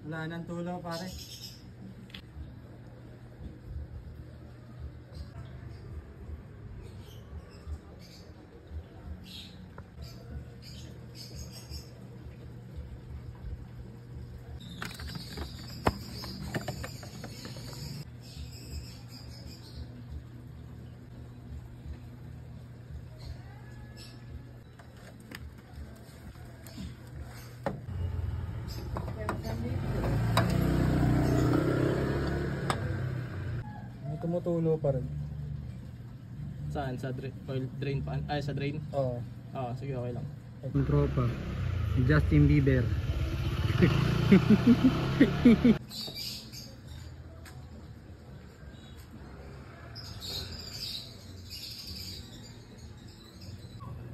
Wala nang tulo pare. Tumutulo pa rin. Saan? Sa oil drain pan? Ay, sa drain? Oo. Oo, sige, okay lang. Ang tropa. Justin Bieber.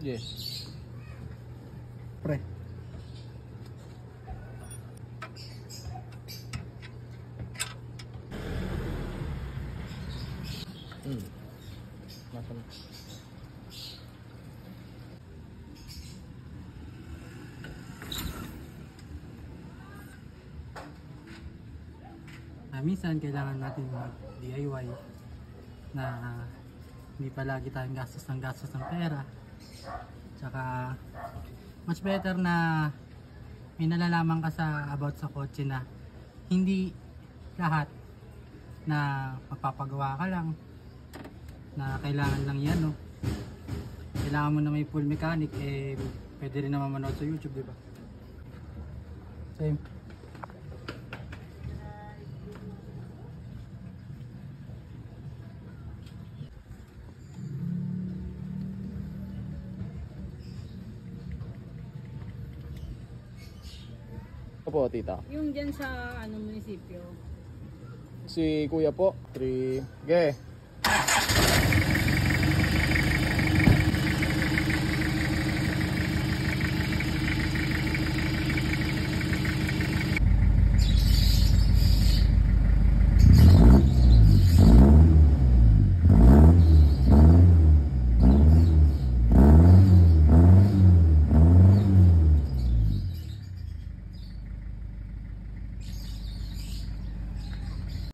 Yes. Pre. Nasaan? Minsan kailangan natin mag DIY na hindi palagi tayong gastos ng pera. Tsaka much better na may nalalaman ka about sa kotse na hindi lahat na mapapagawa ka lang na kailangan lang yan, no? Kailangan mo na may full mechanic, eh pwede rin naman manood sa YouTube, di ba? Same. Opo, tita. Yung dyan sa munisipyo. Si kuya po. 3. Ge.